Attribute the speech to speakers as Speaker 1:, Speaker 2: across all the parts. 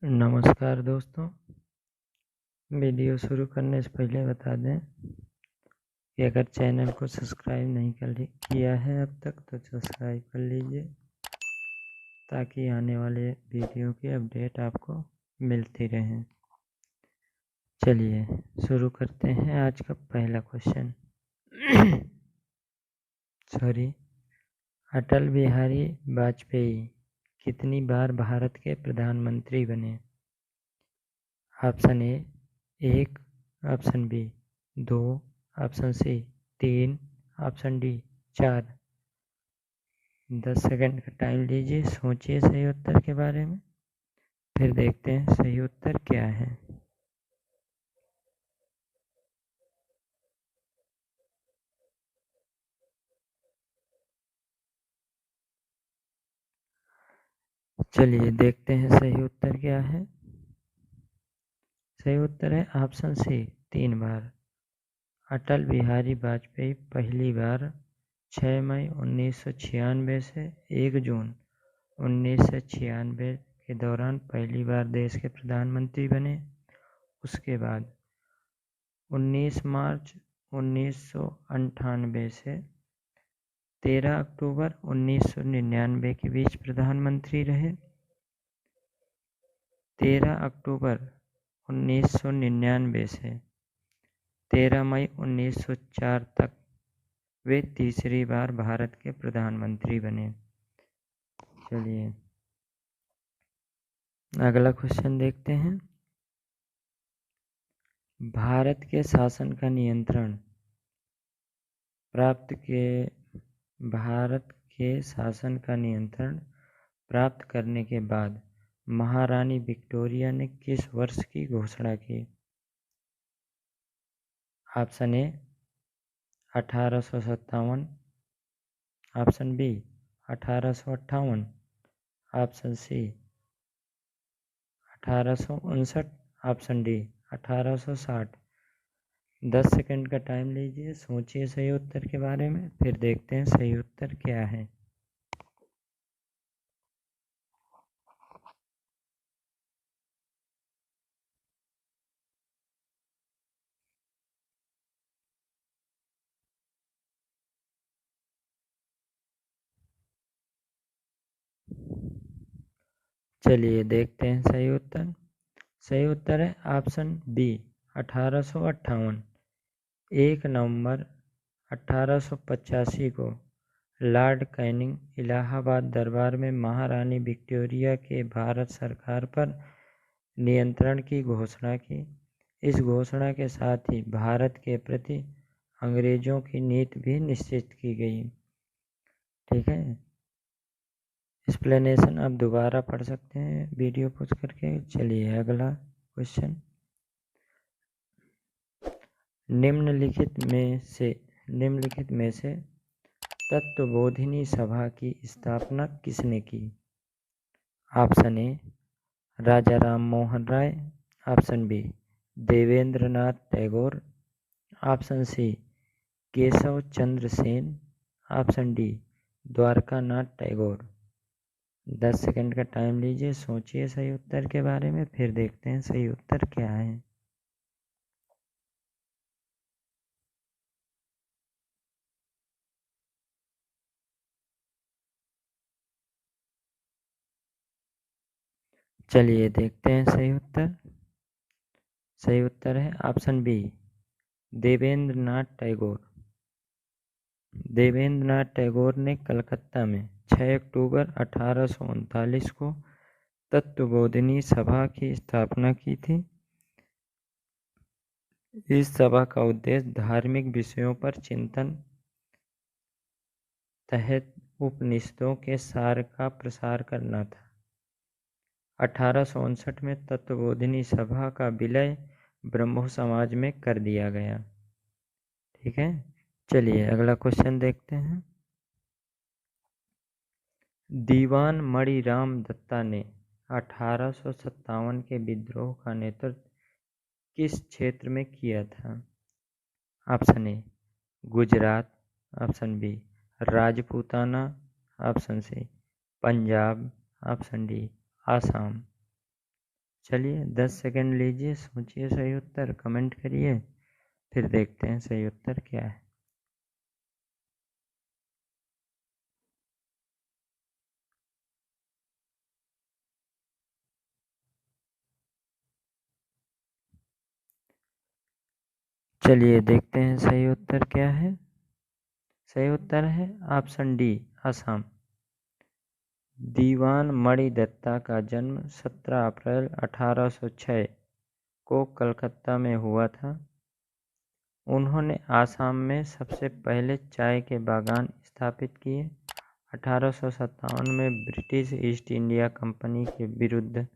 Speaker 1: नमस्कार दोस्तों। वीडियो शुरू करने से पहले बता दें कि अगर चैनल को सब्सक्राइब नहीं किया है अब तक तो सब्सक्राइब कर लीजिए ताकि आने वाले वीडियो की अपडेट आपको मिलती रहे। चलिए शुरू करते हैं आज का पहला क्वेश्चन। अटल बिहारी वाजपेयी कितनी बार भारत के प्रधानमंत्री बने? Option A 1, option B 2, option C 3, option D 4। 10 second का टाइम लीजिए, सोचिए सही उत्तर के बारे में, फिर देखते हैं सही उत्तर क्या है। चलिए देखते हैं सही उत्तर क्या है। सही उत्तर है ऑप्शन सी 3 बार। अटल बिहारी वाजपेयी पहली बार 6 मई 1996 से 1 जून 1996 के दौरान पहली बार देश के प्रधानमंत्री बने। उसके बाद 19 मार्च 1998 से 13 अक्टूबर 1999 के बीच प्रधानमंत्री रहे। 13 अक्टूबर 1999 से 13 मई 1904 तक वे तीसरी बार भारत के प्रधानमंत्री बने। चलिए अगला क्वेश्चन देखते हैं। भारत के शासन का नियंत्रण प्राप्त करने के बाद महारानी विक्टोरिया ने किस वर्ष की घोषणा की? Option A 1857, option B 1858, option C 1859, option D 1860। 10 second का टाइम लीजिए, सोचिए सही उत्तर के बारे में, फिर देखते हैं सही उत्तर क्या है। चलिए देखते हैं सही उत्तर। सही उत्तर है ऑप्शन बी 1858। 1 नवंबर 1885 को लॉर्ड कैनिंग इलाहाबाद दरबार में महारानी विक्टोरिया के भारत सरकार पर नियंत्रण की घोषणा की। इस घोषणा के साथ ही भारत के प्रति अंग्रेजों की नीति भी निश्चित की गई। ठीक है, एक्सप्लेनेशन आप दोबारा पढ़ सकते हैं वीडियो पॉज करके। चलिए अगला क्वेश्चन। निम्नलिखित में से तत्वबोधिनी सभा की स्थापना किसने की? Option A Raja Ram Mohan Roy, option B Debendranath Tagore, option C Keshab Chandra Sen, option D Dwarkanath Tagore. 10 second का टाइम लीजिए, सोचिए सही उत्तर के बारे में, फिर देखते हैं सही उत्तर क्या है। चलिए देखते हैं सही उत्तर। सही उत्तर है ऑप्शन बी देवेंद्रनाथ टैगोर। देवेंद्रनाथ टैगोर ने कलकत्ता में 6 अक्टूबर 1839 को तत्वबोधिनी सभा की स्थापना की थी। इस सभा का उद्देश्य धार्मिक विषयों पर चिंतन तहत उपनिषदों के सार का प्रसार करना था। 1859 में तत्वबोधिनी सभा का विलय ब्रह्मो समाज में कर दिया गया। ठीक है, चलिए अगला क्वेश्चन देखते हैं। दीवान मणिराम दत्ता ने 1857 के विद्रोह का नेतृत्व किस क्षेत्र में किया था? Option A Gujarat, option B Rajputana, option C Punjab, option D Assam. चलिए 10 सेकंड लीजिए, सोचिए सही उत्तर, कमेंट करिए, फिर देखते हैं सही उत्तर क्या है। चलिए देखते हैं सही उत्तर क्या है। सही उत्तर है ऑप्शन डी, असम। दीवान मणि दत्ता का जन्म 17 अप्रैल 1806 को कलकत्ता में हुआ था। उन्होंने आसाम में सबसे पहले चाय के बागान स्थापित किए। 1857 में ब्रिटिश ईस्ट इंडिया कंपनी के विरुद्ध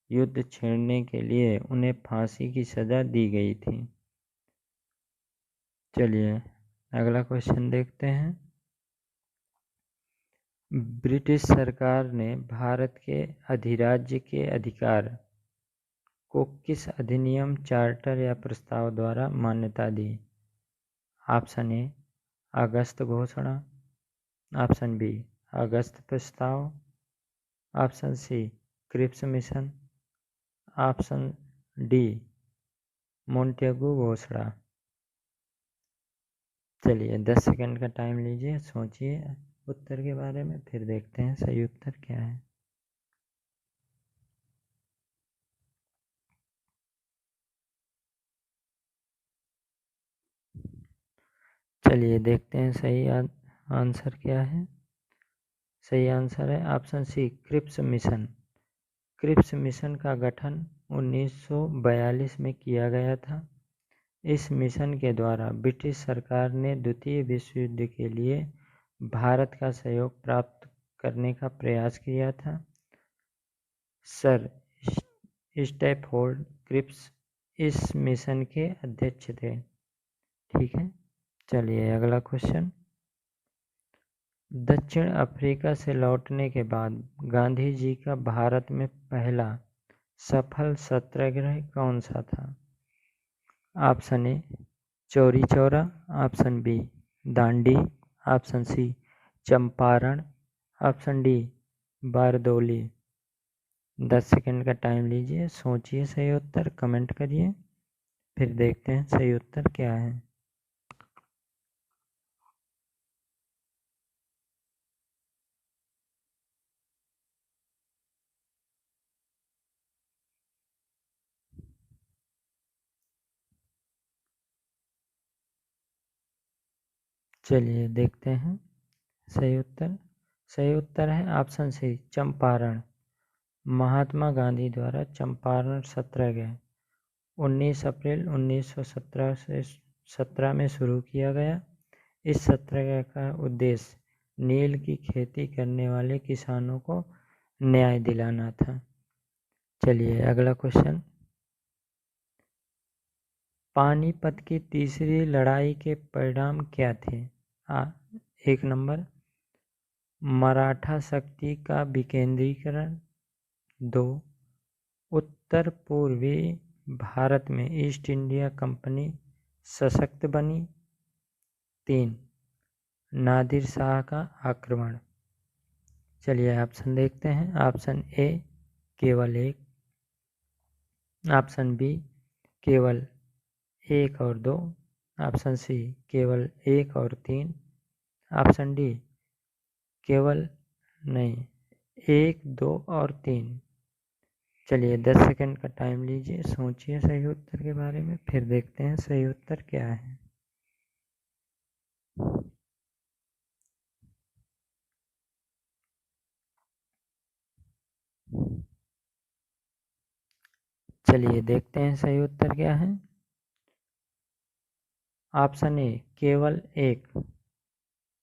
Speaker 1: युद्ध छेड़ने के लिए उन्हें फांसी की सजा दी गई थी। चलिए अगला क्वेश्चन देखते हैं। ब्रिटिश सरकार ने भारत के अधिराज्य के अधिकार को किस अधिनियम, चार्टर या प्रस्ताव द्वारा मान्यता दी? ऑप्शन ए अगस्त घोषणा, ऑप्शन बी अगस्त प्रस्ताव, option C Cripps mission, option D Montagu घोषणा। चलिए 10 सेकंड का टाइम लीजिए, सोचिए उत्तर के बारे में, फिर देखते हैं सही उत्तर क्या है। चलिए देखते हैं सही आंसर क्या है। सही आंसर है option C Cripps mission. Cripps mission का गठन 1942 में किया गया था। इस मिशन के द्वारा ब्रिटिश सरकार ने द्वितीय विश्व युद्ध के लिए भारत का सहयोग प्राप्त करने का प्रयास किया था। सर स्टैफोर्ड क्रिप्स इस मिशन के अध्यक्ष थे। ठीक है, चलिए अगला क्वेश्चन। दक्षिण अफ्रीका से लौटने के बाद गांधी जी का भारत में पहला सफल सत्याग्रह कौन सा था? Option A Chauri Chaura, option B Dandi, option C Champaran, option D Bardoli. 10 second का टाइम लीजिए, सोचिए सही उत्तर, कमेंट करिए, फिर देखते हैं सही उत्तर क्या है। चलिए देखते हैं सही उत्तर। सही उत्तर है ऑप्शन सी चंपारण। महात्मा गांधी द्वारा चंपारण सत्याग्रह 19 अप्रैल 1917 से 17 में शुरू किया गया। इस सत्याग्रह का उद्देश्य नील की खेती करने वाले किसानों को न्याय दिलाना था। चलिए अगला क्वेश्चन। पानीपत की तीसरी लड़ाई के परिणाम क्या थे? 1 नंबर मराठा शक्ति का विकेंद्रीकरण, 2 उत्तर पूर्वी भारत में ईस्ट इंडिया कंपनी सशक्त बनी, 3 नादिर शाह का आक्रमण। चलिए ऑप्शन देखते हैं। ऑप्शन ए केवल 1, ऑप्शन बी केवल 1 और 2, ऑप्शन सी केवल 1 और 3, ऑप्शन डी केवल नहीं 1, 2 और 3। चलिए 10 सेकंड का टाइम लीजिए, सोचिए सही उत्तर के बारे में, फिर देखते हैं सही उत्तर क्या है। चलिए देखते हैं सही उत्तर क्या है। ऑप्शन ए केवल 1।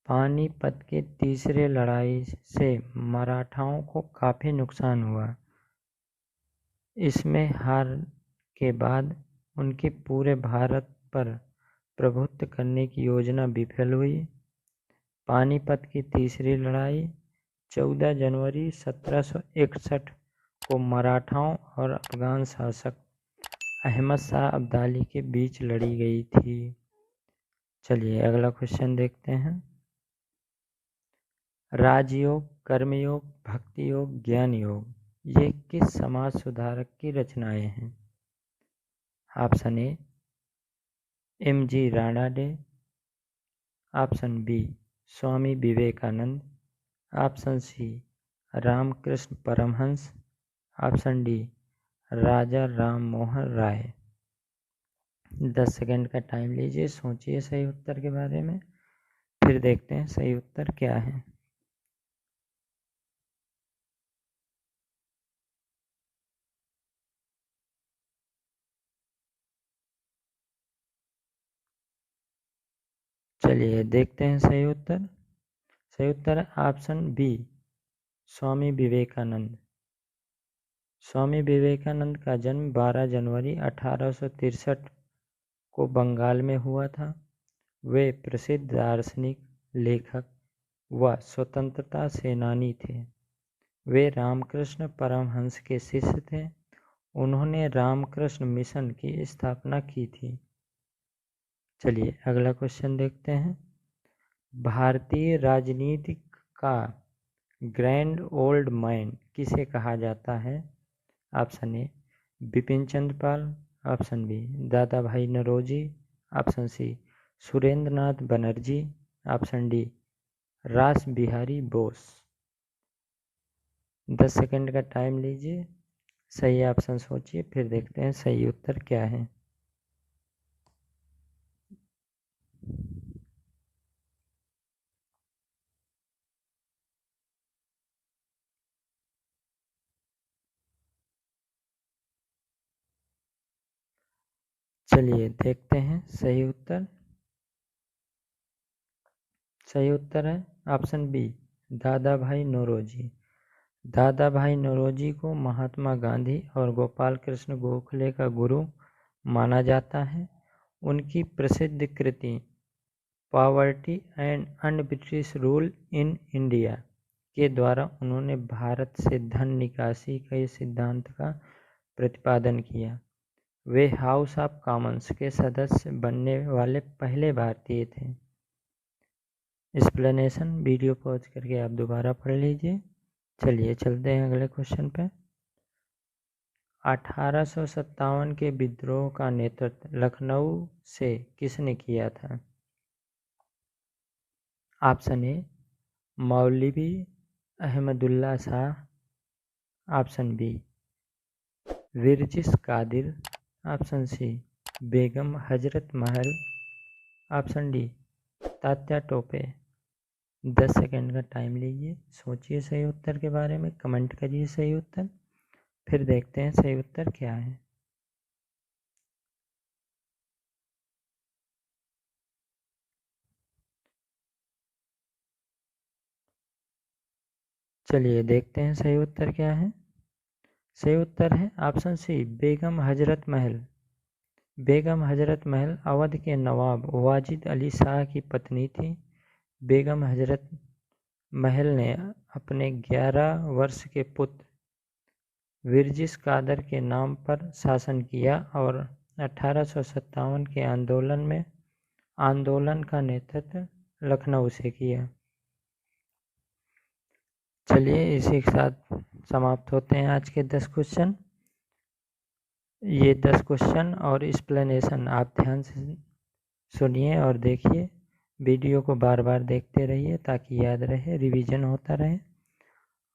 Speaker 1: पानीपत के तीसरे लड़ाई से मराठाओं को काफ़ी नुकसान हुआ। इसमें हार के बाद उनकी पूरे भारत पर प्रभुत्व करने की योजना विफल हुई। पानीपत की तीसरी लड़ाई 14 जनवरी 1761 को मराठाओं और अफगान शासक अहमद शाह अब्दाली के बीच लड़ी गई थी। चलिए अगला क्वेश्चन देखते हैं। राजयोग, कर्मयोग, भक्ति योग, ज्ञान योग ये किस समाज सुधारक की रचनाएं हैं? Option A M.G. Ranade, option B Swami Vivekananda, option C Ramakrishna Paramahamsa, option D Raja Ram Mohan Roy. 10 second का टाइम लीजिए, सोचिए सही उत्तर के बारे में, फिर देखते हैं सही उत्तर क्या है। चलिए देखते हैं सही उत्तर। सही उत्तर है ऑप्शन बी स्वामी विवेकानंद। स्वामी विवेकानंद का जन्म 12 जनवरी 1863 को बंगाल में हुआ था। वे प्रसिद्ध दार्शनिक, लेखक व स्वतंत्रता सेनानी थे। वे रामकृष्ण परमहंस के शिष्य थे। उन्होंने रामकृष्ण मिशन की स्थापना की थी। चलिए अगला क्वेश्चन देखते हैं। भारतीय राजनीति का ग्रैंड ओल्ड मैन किसे कहा जाता है? Option A Bipin Chandra Pal, option B Dadabhai Naoroji, option C Surendranath Banerjee, option D Rash Behari Bose. 10 second का टाइम लीजिए, सही ऑप्शन सोचिए, फिर देखते हैं सही उत्तर क्या है। चलिए देखते हैं सही उत्तर। सही उत्तर है option B Dadabhai Naoroji. दादा भाई नौरोजी को महात्मा गांधी और गोपाल कृष्ण गोखले का गुरु माना जाता है। उनकी प्रसिद्ध कृति poverty and unBritish rule in India के द्वारा उन्होंने भारत से धन निकासी के सिद्धांत का प्रतिपादन किया। वे हाउस ऑफ कॉमन्स के सदस्य बनने वाले पहले भारतीय थे। एक्सप्लेनेशन वीडियो पॉज करके आप दोबारा पढ़ लीजिए। चलिए चलते हैं अगले क्वेश्चन पे। 1857 के विद्रोह का नेतृत्व लखनऊ से किसने किया था? Option A Maulvi Ahmadullah Shah, option B Birjis Qadir, option C Begum Hazrat Mahal, option D Tatya Tope. 10 second का टाइम लीजिए, सोचिए सही उत्तर के बारे में, कमेंट करिए सही उत्तर, फिर देखते हैं सही उत्तर क्या है। चलिए देखते हैं सही उत्तर क्या है। सही उत्तर है ऑप्शन सी बेगम हजरत महल। बेगम हजरत महल अवध के नवाब वाजिद अली शाह की पत्नी थी। बेगम हजरत महल ने अपने 11 वर्ष के पुत्र विरजिस कादर के नाम पर शासन किया और 1857 के आंदोलन का नेतृत्व लखनऊ से किया। चलिए इसी के साथ समाप्त होते हैं आज के 10 क्वेश्चन। ये 10 क्वेश्चन और एक्सप्लेनेशन आप ध्यान से सुनिए और देखिए। वीडियो को बार बार देखते रहिए ताकि याद रहे, रिवीजन होता रहे।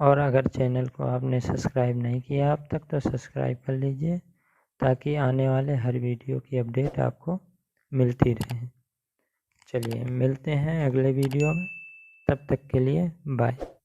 Speaker 1: और अगर चैनल को आपने सब्सक्राइब नहीं किया अब तक तो सब्सक्राइब कर लीजिए ताकि आने वाले हर वीडियो की अपडेट आपको मिलती रहे। चलिए मिलते हैं अगले वीडियो में, तब तक के लिए बाय।